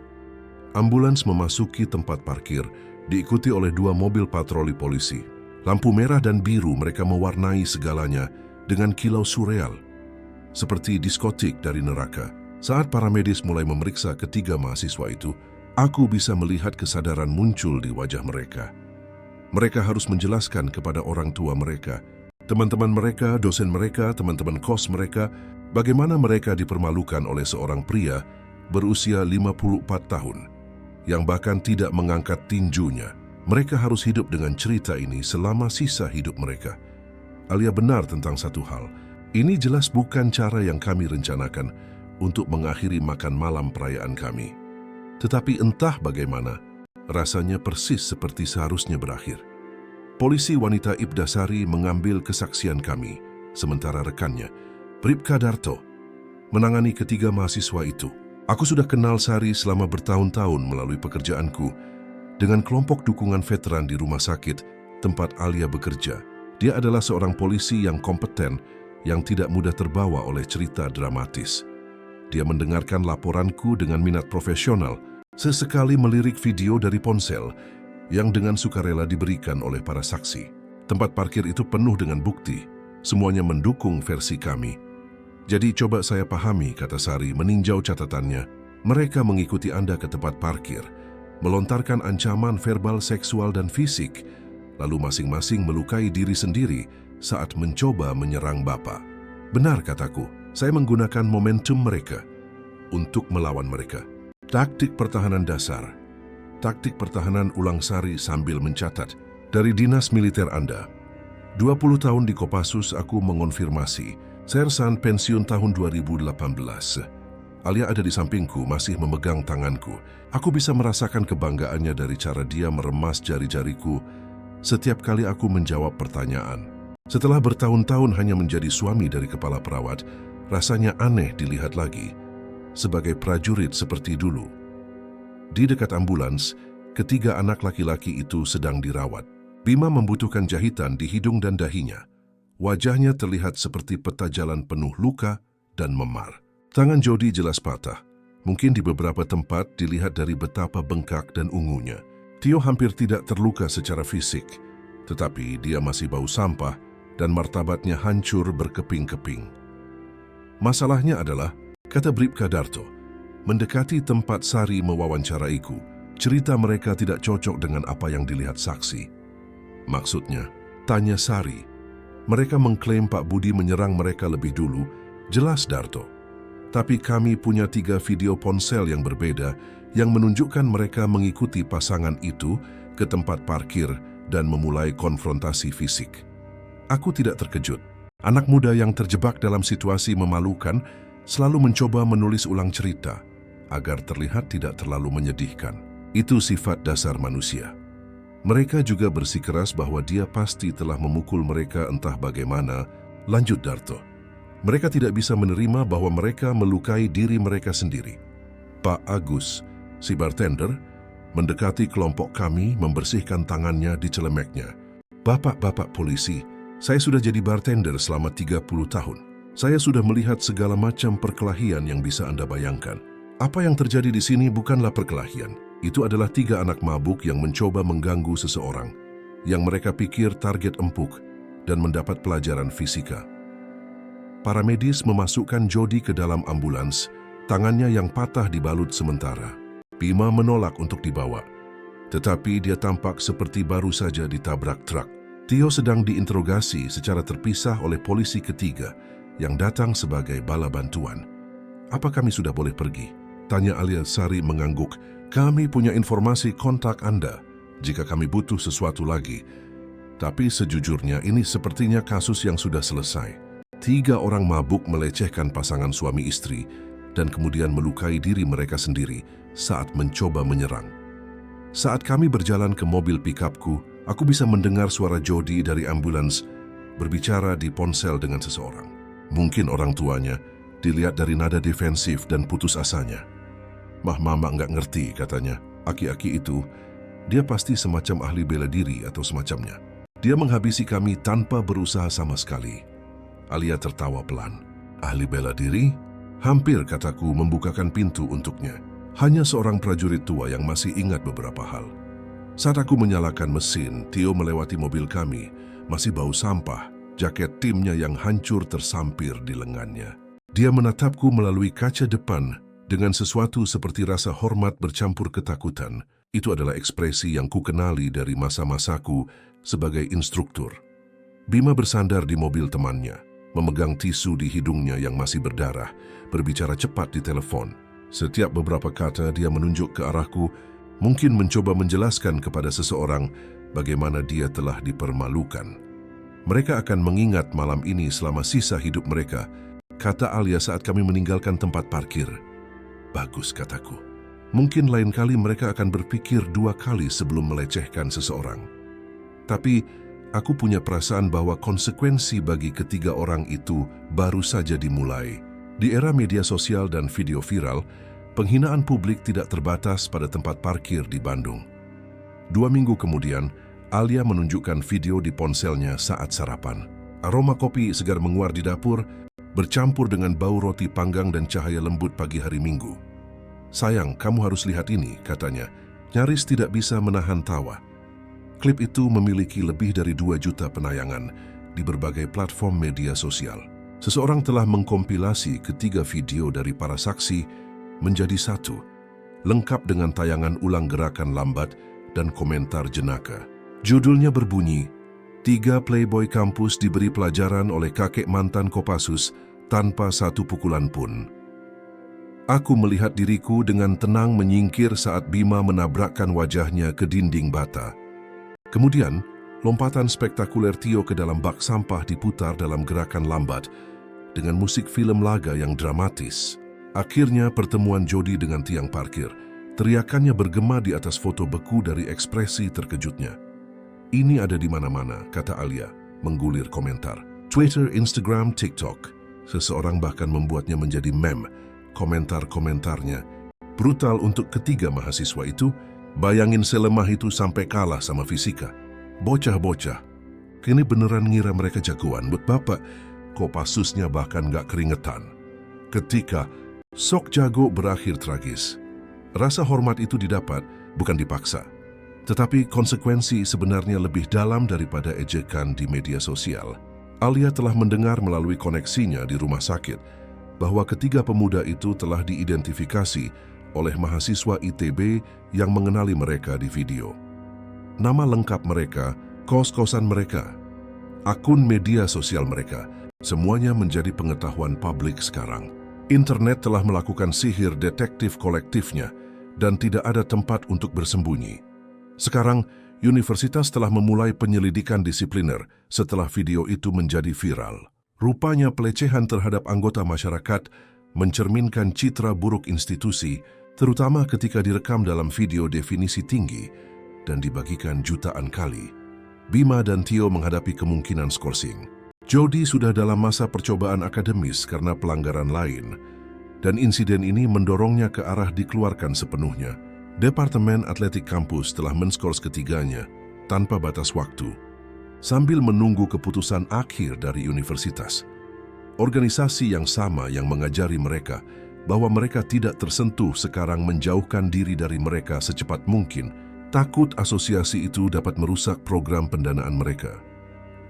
Ambulans memasuki tempat parkir, diikuti oleh 2 mobil patroli polisi. Lampu merah dan biru mereka mewarnai segalanya dengan kilau surreal, seperti diskotik dari neraka. Saat para medis mulai memeriksa ketiga mahasiswa itu, aku bisa melihat kesadaran muncul di wajah mereka. Mereka harus menjelaskan kepada orang tua mereka, teman-teman mereka, dosen mereka, teman-teman kos mereka, bagaimana mereka dipermalukan oleh seorang pria berusia 54 tahun, yang bahkan tidak mengangkat tinjunya. Mereka harus hidup dengan cerita ini selama sisa hidup mereka. Alia benar tentang satu hal. Ini jelas bukan cara yang kami rencanakan untuk mengakhiri makan malam perayaan kami. Tetapi entah bagaimana, rasanya persis seperti seharusnya berakhir. Polisi wanita Ibda Sari mengambil kesaksian kami, sementara rekannya, Bribka Darto, menangani ketiga mahasiswa itu. Aku sudah kenal Sari selama bertahun-tahun melalui pekerjaanku dengan kelompok dukungan veteran di rumah sakit tempat Alia bekerja. Dia adalah seorang polisi yang kompeten, yang tidak mudah terbawa oleh cerita dramatis. Dia mendengarkan laporanku dengan minat profesional, sesekali melirik video dari ponsel yang dengan sukarela diberikan oleh para saksi. Tempat parkir itu penuh dengan bukti, semuanya mendukung versi kami. Jadi coba saya pahami, kata Sari meninjau catatannya. Mereka mengikuti Anda ke tempat parkir, melontarkan ancaman verbal, seksual, dan fisik, lalu masing-masing melukai diri sendiri saat mencoba menyerang Bapak. Benar, kataku, saya menggunakan momentum mereka untuk melawan mereka. Taktik pertahanan dasar. Taktik pertahanan, ulang Sari sambil mencatat. Dari dinas militer Anda. 20 tahun di Kopassus, aku mengonfirmasi. Sersan pensiun tahun 2018. Alia ada di sampingku, masih memegang tanganku. Aku bisa merasakan kebanggaannya dari cara dia meremas jari-jariku setiap kali aku menjawab pertanyaan. Setelah bertahun-tahun hanya menjadi suami dari kepala perawat, rasanya aneh dilihat lagi sebagai prajurit seperti dulu. Di dekat ambulans, ketiga anak laki-laki itu sedang dirawat. Bima membutuhkan jahitan di hidung dan dahinya. Wajahnya terlihat seperti peta jalan penuh luka dan memar. Tangan Jody jelas patah. Mungkin di beberapa tempat dilihat dari betapa bengkak dan ungunya. Tio hampir tidak terluka secara fisik, tetapi dia masih bau sampah dan martabatnya hancur berkeping-keping. Masalahnya adalah, kata Bribka Darto, mendekati tempat Sari mewawancaraiku, cerita mereka tidak cocok dengan apa yang dilihat saksi. Maksudnya, tanya Sari. Mereka mengklaim Pak Budi menyerang mereka lebih dulu, jelas Darto. Tapi kami punya 3 video ponsel yang berbeda yang menunjukkan mereka mengikuti pasangan itu ke tempat parkir dan memulai konfrontasi fisik. Aku tidak terkejut. Anak muda yang terjebak dalam situasi memalukan selalu mencoba menulis ulang cerita agar terlihat tidak terlalu menyedihkan. Itu sifat dasar manusia. Mereka juga bersikeras bahwa dia pasti telah memukul mereka entah bagaimana, lanjut Darto. Mereka tidak bisa menerima bahwa mereka melukai diri mereka sendiri. Pak Agus, si bartender, mendekati kelompok kami membersihkan tangannya di celemeknya. Bapak-bapak polisi, saya sudah jadi bartender selama 30 tahun. Saya sudah melihat segala macam perkelahian yang bisa Anda bayangkan. Apa yang terjadi di sini bukanlah perkelahian. Itu adalah 3 anak mabuk yang mencoba mengganggu seseorang, yang mereka pikir target empuk dan mendapat pelajaran fisika. Para medis memasukkan Jody ke dalam ambulans, tangannya yang patah dibalut sementara. Bima menolak untuk dibawa, tetapi dia tampak seperti baru saja ditabrak truk. Tio sedang diinterogasi secara terpisah oleh polisi ketiga yang datang sebagai bala bantuan. Apa kami sudah boleh pergi? Tanya Alia. Sari mengangguk. Kami punya informasi kontak Anda jika kami butuh sesuatu lagi. Tapi sejujurnya ini sepertinya kasus yang sudah selesai. 3 orang mabuk melecehkan pasangan suami istri dan kemudian melukai diri mereka sendiri saat mencoba menyerang. Saat kami berjalan ke mobil pikapku, aku bisa mendengar suara Jody dari ambulans berbicara di ponsel dengan seseorang. Mungkin orang tuanya, dilihat dari nada defensif dan putus asanya. Mama nggak ngerti, katanya. Aki-aki itu, dia pasti semacam ahli bela diri atau semacamnya. Dia menghabisi kami tanpa berusaha sama sekali. Alia tertawa pelan. Ahli bela diri? Hampir, kataku membukakan pintu untuknya. Hanya seorang prajurit tua yang masih ingat beberapa hal. Saat aku menyalakan mesin, Tio melewati mobil kami. Masih bau sampah, jaket timnya yang hancur tersampir di lengannya. Dia menatapku melalui kaca depan dengan sesuatu seperti rasa hormat bercampur ketakutan. Itu adalah ekspresi yang kukenali dari masa-masaku sebagai instruktur. Bima bersandar di mobil temannya, memegang tisu di hidungnya yang masih berdarah, berbicara cepat di telepon. Setiap beberapa kata dia menunjuk ke arahku, mungkin mencoba menjelaskan kepada seseorang bagaimana dia telah dipermalukan. Mereka akan mengingat malam ini selama sisa hidup mereka, kata Alia saat kami meninggalkan tempat parkir. Bagus, kataku. Mungkin lain kali mereka akan berpikir 2 kali sebelum melecehkan seseorang. Tapi aku punya perasaan bahwa konsekuensi bagi ketiga orang itu baru saja dimulai. Di era media sosial dan video viral, penghinaan publik tidak terbatas pada tempat parkir di Bandung. 2 minggu kemudian, Alia menunjukkan video di ponselnya saat sarapan. Aroma kopi segar menguar di dapur, bercampur dengan bau roti panggang dan cahaya lembut pagi hari Minggu. "Sayang, kamu harus lihat ini," katanya, nyaris tidak bisa menahan tawa. Klip itu memiliki lebih dari 2 juta penayangan di berbagai platform media sosial. Seseorang telah mengkompilasi ketiga video dari para saksi menjadi satu, lengkap dengan tayangan ulang gerakan lambat dan komentar jenaka. Judulnya berbunyi, 3 playboy kampus diberi pelajaran oleh kakek mantan Kopassus tanpa satu pukulan pun. Aku melihat diriku dengan tenang menyingkir saat Bima menabrakkan wajahnya ke dinding bata. Kemudian, lompatan spektakuler Tio ke dalam bak sampah diputar dalam gerakan lambat dengan musik film laga yang dramatis. Akhirnya pertemuan Jody dengan tiang parkir. Teriakannya bergema di atas foto beku dari ekspresi terkejutnya. "Ini ada di mana-mana," kata Alia, menggulir komentar. Twitter, Instagram, TikTok. Seseorang bahkan membuatnya menjadi meme. Komentar-komentarnya brutal untuk ketiga mahasiswa itu. "Bayangin selemah itu sampai kalah sama fisika. Bocah-bocah. Kini beneran ngira mereka jagoan. Buat bapak, Kopassusnya bahkan gak keringetan." Ketika sok jago berakhir tragis. Rasa hormat itu didapat, bukan dipaksa. Tetapi konsekuensi sebenarnya lebih dalam daripada ejekan di media sosial. Alia telah mendengar melalui koneksinya di rumah sakit bahwa ketiga pemuda itu telah diidentifikasi oleh mahasiswa ITB yang mengenali mereka di video. Nama lengkap mereka, kos-kosan mereka, akun media sosial mereka, semuanya menjadi pengetahuan publik sekarang. Internet telah melakukan sihir detektif kolektifnya dan tidak ada tempat untuk bersembunyi. Sekarang, universitas telah memulai penyelidikan disipliner setelah video itu menjadi viral. Rupanya pelecehan terhadap anggota masyarakat mencerminkan citra buruk institusi, terutama ketika direkam dalam video definisi tinggi dan dibagikan jutaan kali. Bima dan Tio menghadapi kemungkinan skorsing. Jody sudah dalam masa percobaan akademis karena pelanggaran lain, dan insiden ini mendorongnya ke arah dikeluarkan sepenuhnya. Departemen Atletik kampus telah menskors ketiganya tanpa batas waktu, sambil menunggu keputusan akhir dari universitas. Organisasi yang sama yang mengajari mereka bahwa mereka tidak tersentuh sekarang menjauhkan diri dari mereka secepat mungkin. Takut asosiasi itu dapat merusak program pendanaan mereka.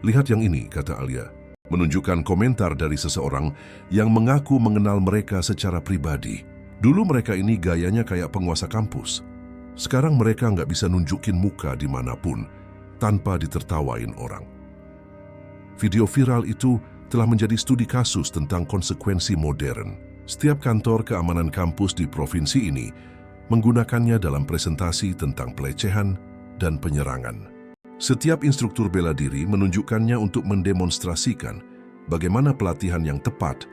"Lihat yang ini," kata Alia, menunjukkan komentar dari seseorang yang mengaku mengenal mereka secara pribadi. Dulu mereka ini gayanya kayak penguasa kampus. Sekarang mereka nggak bisa nunjukin muka dimanapun tanpa ditertawain orang. Video viral itu telah menjadi studi kasus tentang konsekuensi modern. Setiap kantor keamanan kampus di provinsi ini menggunakannya dalam presentasi tentang pelecehan dan penyerangan. Setiap instruktur bela diri menunjukkannya untuk mendemonstrasikan bagaimana pelatihan yang tepat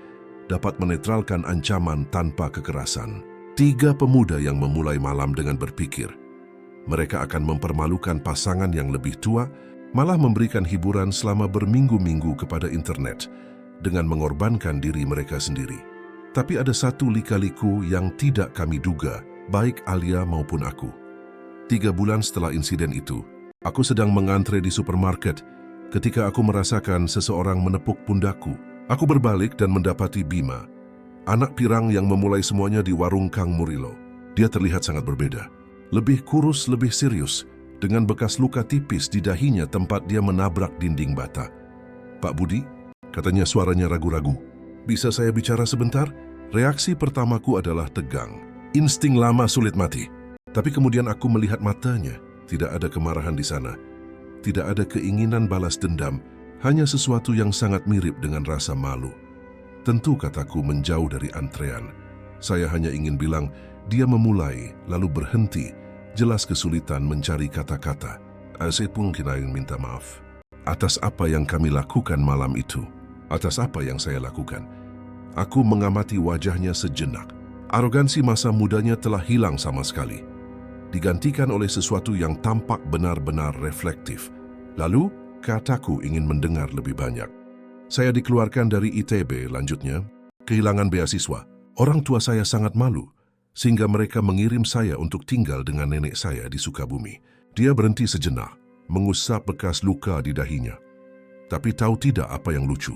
dapat menetralkan ancaman tanpa kekerasan. 3 pemuda yang memulai malam dengan berpikir mereka akan mempermalukan pasangan yang lebih tua, malah memberikan hiburan selama berminggu-minggu kepada internet dengan mengorbankan diri mereka sendiri. Tapi ada satu lika-liku yang tidak kami duga, baik Alia maupun aku. 3 bulan setelah insiden itu, aku sedang mengantre di supermarket ketika aku merasakan seseorang menepuk pundakku. Aku berbalik dan mendapati Bima, anak pirang yang memulai semuanya di warung Kang Murilo. Dia terlihat sangat berbeda. Lebih kurus, lebih serius, dengan bekas luka tipis di dahinya tempat dia menabrak dinding bata. "Pak Budi," katanya suaranya ragu-ragu. "Bisa saya bicara sebentar?" Reaksi pertamaku adalah tegang. Insting lama sulit mati. Tapi kemudian aku melihat matanya. Tidak ada kemarahan di sana. Tidak ada keinginan balas dendam. Hanya sesuatu yang sangat mirip dengan rasa malu. Tentu, kataku, menjauh dari antrean. Saya hanya ingin bilang, dia memulai, lalu berhenti. Jelas kesulitan mencari kata-kata. Saya pun ingin minta maaf atas apa yang kami lakukan malam itu. Atas apa yang saya lakukan. Aku mengamati wajahnya sejenak. Arogansi masa mudanya telah hilang sama sekali. Digantikan oleh sesuatu yang tampak benar-benar reflektif. Lalu, kataku ingin mendengar lebih banyak. Saya dikeluarkan dari ITB, lanjutnya, kehilangan beasiswa. Orang tua saya sangat malu, sehingga mereka mengirim saya untuk tinggal dengan nenek saya di Sukabumi. Dia berhenti sejenak, mengusap bekas luka di dahinya. Tapi tahu tidak apa yang lucu?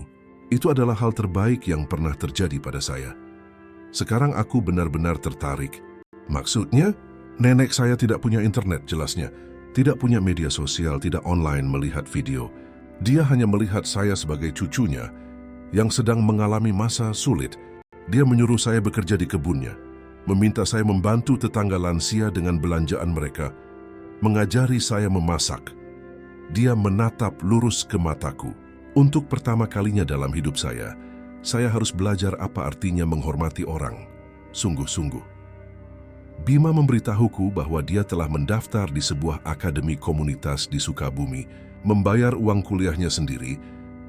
Itu adalah hal terbaik yang pernah terjadi pada saya. Sekarang aku benar-benar tertarik. Maksudnya, nenek saya tidak punya internet jelasnya. Tidak punya media sosial, tidak online melihat video. Dia hanya melihat saya sebagai cucunya yang sedang mengalami masa sulit. Dia menyuruh saya bekerja di kebunnya, meminta saya membantu tetangga lansia dengan belanjaan mereka, mengajari saya memasak. Dia menatap lurus ke mataku. Untuk pertama kalinya dalam hidup saya harus belajar apa artinya menghormati orang. Sungguh-sungguh. Bima memberitahuku bahwa dia telah mendaftar di sebuah akademi komunitas di Sukabumi, membayar uang kuliahnya sendiri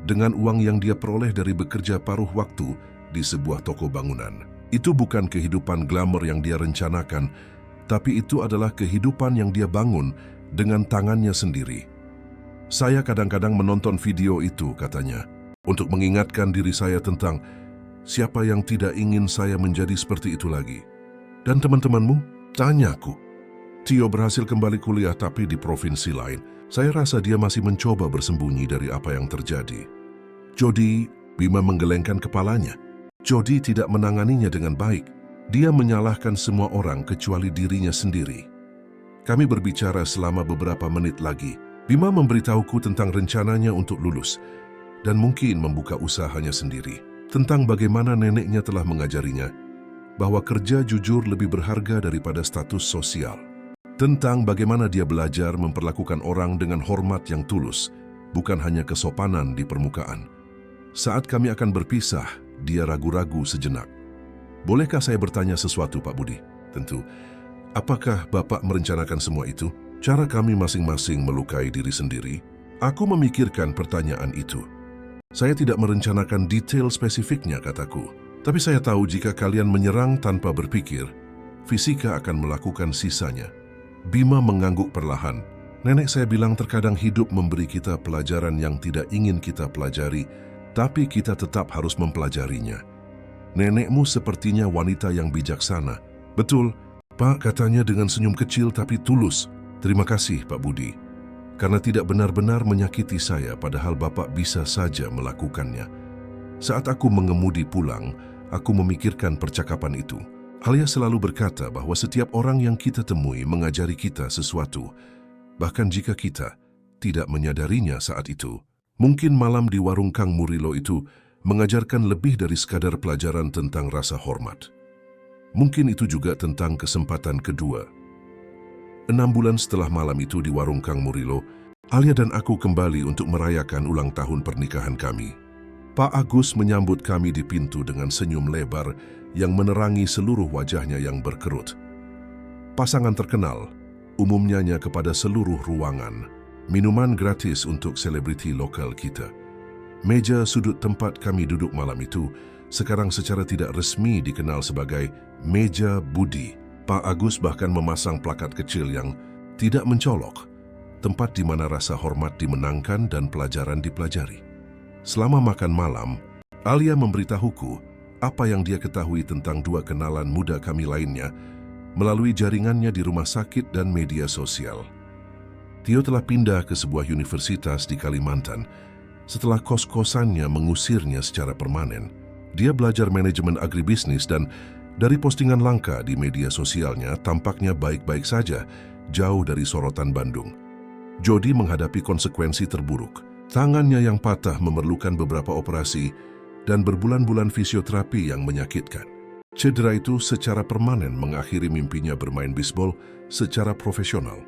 dengan uang yang dia peroleh dari bekerja paruh waktu di sebuah toko bangunan. Itu bukan kehidupan glamor yang dia rencanakan, tapi itu adalah kehidupan yang dia bangun dengan tangannya sendiri. Saya kadang-kadang menonton video itu, katanya, untuk mengingatkan diri saya tentang siapa yang tidak ingin saya menjadi seperti itu lagi. Dan teman-temanmu? Tanyaku. Tio berhasil kembali kuliah tapi di provinsi lain. Saya rasa dia masih mencoba bersembunyi dari apa yang terjadi. Jody, Bima menggelengkan kepalanya. Jody tidak menanganinya dengan baik. Dia menyalahkan semua orang kecuali dirinya sendiri. Kami berbicara selama beberapa menit lagi. Bima memberitahuku tentang rencananya untuk lulus dan mungkin membuka usahanya sendiri. Tentang bagaimana neneknya telah mengajarinya bahwa kerja jujur lebih berharga daripada status sosial. Tentang bagaimana dia belajar memperlakukan orang dengan hormat yang tulus, bukan hanya kesopanan di permukaan. Saat kami akan berpisah, dia ragu-ragu sejenak. Bolehkah saya bertanya sesuatu, Pak Budi? Tentu. Apakah Bapak merencanakan semua itu? Cara kami masing-masing melukai diri sendiri? Aku memikirkan pertanyaan itu. Saya tidak merencanakan detail spesifiknya, kataku. Tapi saya tahu jika kalian menyerang tanpa berpikir, fisika akan melakukan sisanya. Bima mengangguk perlahan. Nenek saya bilang terkadang hidup memberi kita pelajaran yang tidak ingin kita pelajari, tapi kita tetap harus mempelajarinya. Nenekmu sepertinya wanita yang bijaksana. Betul, Pak, katanya dengan senyum kecil tapi tulus. Terima kasih, Pak Budi. Karena tidak benar-benar menyakiti saya padahal Bapak bisa saja melakukannya. Saat aku mengemudi pulang, aku memikirkan percakapan itu. Alia selalu berkata bahwa setiap orang yang kita temui mengajari kita sesuatu, bahkan jika kita tidak menyadarinya saat itu. Mungkin malam di warung Kang Murilo itu mengajarkan lebih dari sekadar pelajaran tentang rasa hormat. Mungkin itu juga tentang kesempatan kedua. 6 bulan setelah malam itu di warung Kang Murilo, Alia dan aku kembali untuk merayakan ulang tahun pernikahan kami. Pak Agus menyambut kami di pintu dengan senyum lebar yang menerangi seluruh wajahnya yang berkerut. Pasangan terkenal, umumnya kepada seluruh ruangan, minuman gratis untuk selebriti lokal kita. Meja sudut tempat kami duduk malam itu sekarang secara tidak resmi dikenal sebagai Meja Budi. Pak Agus bahkan memasang plakat kecil yang tidak mencolok, tempat di mana rasa hormat dimenangkan dan pelajaran dipelajari. Selama makan malam, Alia memberitahuku apa yang dia ketahui tentang 2 kenalan muda kami lainnya melalui jaringannya di rumah sakit dan media sosial. Tio telah pindah ke sebuah universitas di Kalimantan setelah kos-kosannya mengusirnya secara permanen. Dia belajar manajemen agribisnis dan dari postingan langka di media sosialnya tampaknya baik-baik saja, jauh dari sorotan Bandung. Jody menghadapi konsekuensi terburuk. Tangannya yang patah memerlukan beberapa operasi dan berbulan-bulan fisioterapi yang menyakitkan. Cedera itu secara permanen mengakhiri mimpinya bermain bisbol secara profesional.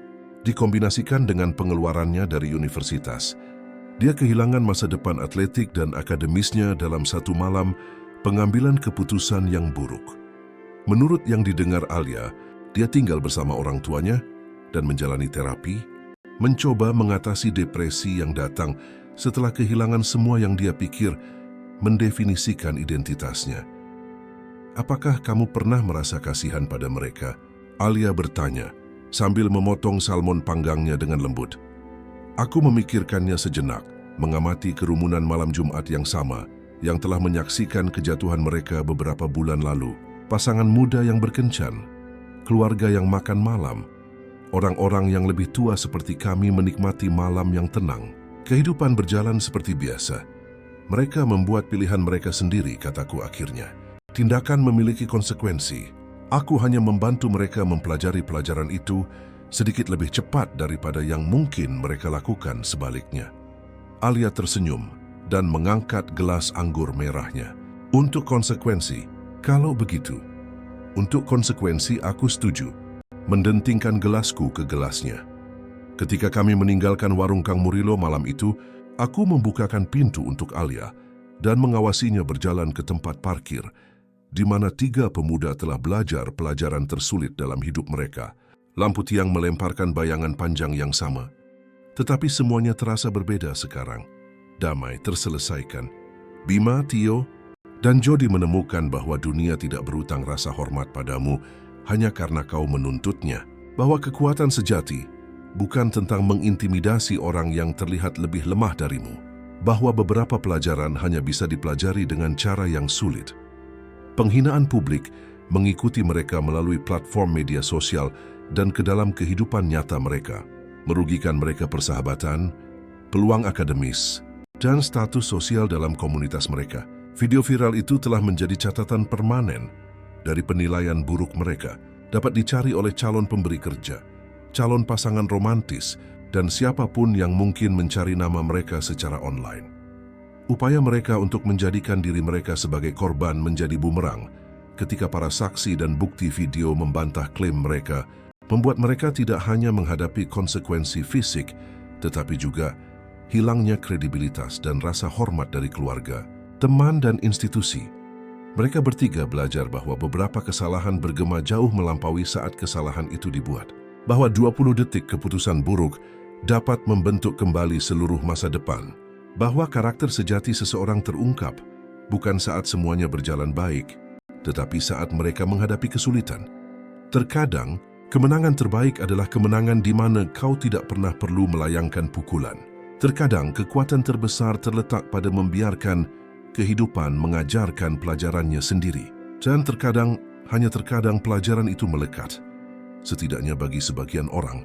Dikombinasikan dengan pengeluarannya dari universitas, dia kehilangan masa depan atletik dan akademisnya dalam satu malam pengambilan keputusan yang buruk. Menurut yang didengar Alia, dia tinggal bersama orang tuanya dan menjalani terapi, mencoba mengatasi depresi yang datang setelah kehilangan semua yang dia pikir mendefinisikan identitasnya. Apakah kamu pernah merasa kasihan pada mereka? Alia bertanya, sambil memotong salmon panggangnya dengan lembut. Aku memikirkannya sejenak, mengamati kerumunan malam Jumat yang sama, yang telah menyaksikan kejatuhan mereka beberapa bulan lalu. Pasangan muda yang berkencan, keluarga yang makan malam, orang-orang yang lebih tua seperti kami menikmati malam yang tenang. Kehidupan berjalan seperti biasa. Mereka membuat pilihan mereka sendiri, kataku akhirnya. Tindakan memiliki konsekuensi. Aku hanya membantu mereka mempelajari pelajaran itu sedikit lebih cepat daripada yang mungkin mereka lakukan sebaliknya. Alia tersenyum dan mengangkat gelas anggur merahnya. Untuk konsekuensi, kalau begitu. Untuk konsekuensi aku setuju. Mendentingkan gelasku ke gelasnya. Ketika kami meninggalkan warung Kang Murilo malam itu, aku membukakan pintu untuk Alia dan mengawasinya berjalan ke tempat parkir, di mana 3 pemuda telah belajar pelajaran tersulit dalam hidup mereka. Lampu tiang melemparkan bayangan panjang yang sama. Tetapi semuanya terasa berbeda sekarang. Damai terselesaikan. Bima, Tio, dan Jody menemukan bahwa dunia tidak berutang rasa hormat padamu hanya karena kau menuntutnya. Bahwa kekuatan sejati bukan tentang mengintimidasi orang yang terlihat lebih lemah darimu. Bahwa beberapa pelajaran hanya bisa dipelajari dengan cara yang sulit. Penghinaan publik mengikuti mereka melalui platform media sosial dan ke dalam kehidupan nyata mereka. Merugikan mereka persahabatan, peluang akademis, dan status sosial dalam komunitas mereka. Video viral itu telah menjadi catatan permanen dari penilaian buruk mereka. Dapat dicari oleh calon pemberi kerja, calon pasangan romantis, dan siapapun yang mungkin mencari nama mereka secara online. Upaya mereka untuk menjadikan diri mereka sebagai korban menjadi bumerang ketika para saksi dan bukti video membantah klaim mereka, membuat mereka tidak hanya menghadapi konsekuensi fisik, tetapi juga hilangnya kredibilitas dan rasa hormat dari keluarga, teman, dan institusi. Mereka bertiga belajar bahwa beberapa kesalahan bergema jauh melampaui saat kesalahan itu dibuat. Bahwa 20 detik keputusan buruk dapat membentuk kembali seluruh masa depan. Bahwa karakter sejati seseorang terungkap bukan saat semuanya berjalan baik, tetapi saat mereka menghadapi kesulitan. Terkadang, kemenangan terbaik adalah kemenangan di mana kau tidak pernah perlu melayangkan pukulan. Terkadang, kekuatan terbesar terletak pada membiarkan kehidupan mengajarkan pelajarannya sendiri. Dan terkadang, hanya terkadang pelajaran itu melekat. Setidaknya bagi sebagian orang,